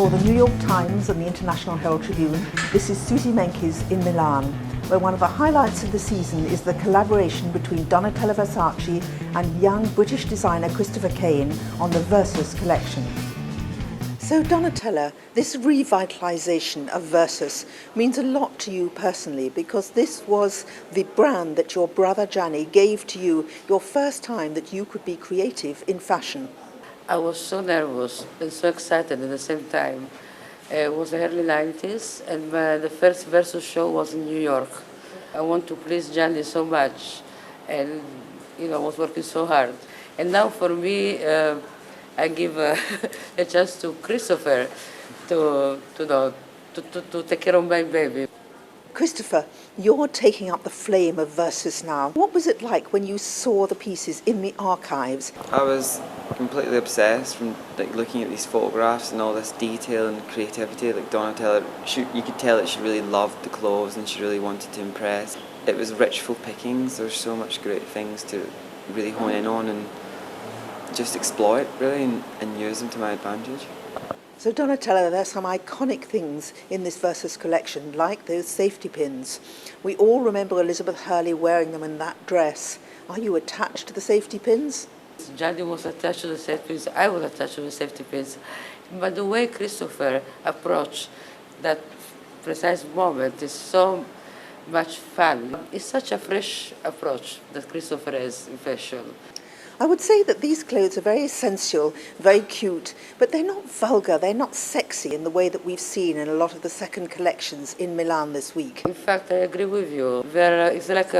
For the New York Times and the International Herald Tribune, this is Susie Menkes in Milan, where one of the highlights of the season is the collaboration between Donatella Versace and young British designer Christopher Kane on the Versus collection. So Donatella, this revitalisation of Versus means a lot to you personally, because this was the brand that your brother Gianni gave to you your first time that you could be creative in fashion. I was so nervous and so excited at the same time. It was the early 90s, and the first Versus show was in New York. I want to please Gianni so much, and I was working so hard. And now for me, I give a chance to Christopher to take care of my baby. Christopher, you're taking up the flame of Versus now. What was it like when you saw the pieces in the archives? I was completely obsessed from looking at these photographs and all this detail and creativity. Like Donatella, you could tell that she really loved the clothes and she really wanted to impress. It was rich, full pickings. There's so much great things to really hone in on and just exploit, really, and use them to my advantage. So Donatella, there's some iconic things in this Versus collection, like those safety pins. We all remember Elizabeth Hurley wearing them in that dress. Are you attached to the safety pins? Gianni was attached to the safety pins, I was attached to the safety pins. But the way Christopher approached that precise moment is so much fun. It's such a fresh approach that Christopher has in fashion. I would say that these clothes are very sensual, very cute, but they're not vulgar, they're not sexy in the way that we've seen in a lot of the second collections in Milan this week. In fact, I agree with you. It's like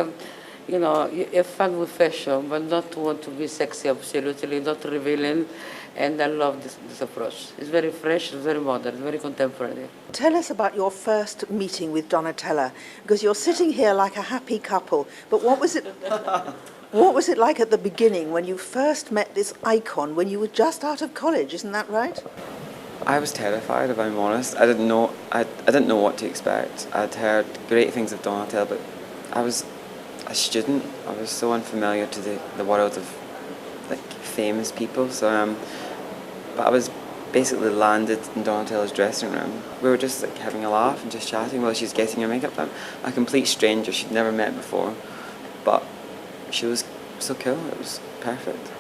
you have fun with fashion, but not want to be sexy, absolutely, not revealing. And I love this approach. It's very fresh, it's very modern, very contemporary. Tell us about your first meeting with Donatella, because you're sitting here like a happy couple, but what was it? What was it like at the beginning when you first met this icon when you were just out of college? Isn't that right? I was terrified, if I'm honest. I didn't know what to expect. I'd heard great things of Donatella, but I was a student. I was so unfamiliar to the world of famous people. So, but I was basically landed in Donatella's dressing room. We were just having a laugh and just chatting while she's getting her makeup done. A complete stranger she'd never met before, but she was so cool. It was perfect.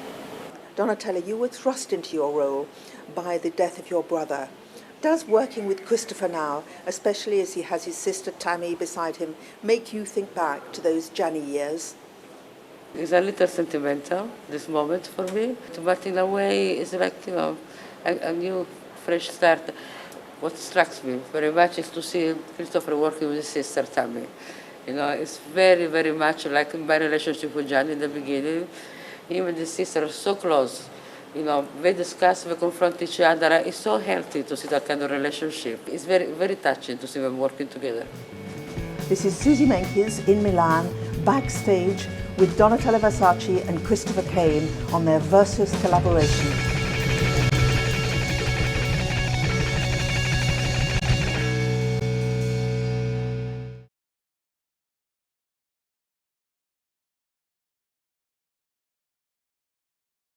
Donatella, you were thrust into your role by the death of your brother. Does working with Christopher now, especially as he has his sister Tammy beside him, make you think back to those Gianni years? It's a little sentimental, this moment for me, but in a way it's like, a new, fresh start. What strikes me very much is to see Christopher working with his sister Tammy. It's very, very much like my relationship with Gianni in the beginning. Him and his sister are so close. They discuss, they confront each other. It's so healthy to see that kind of relationship. It's very, very touching to see them working together. This is Susie Menkes in Milan, backstage with Donatella Versace and Christopher Kane on their Versus collaboration.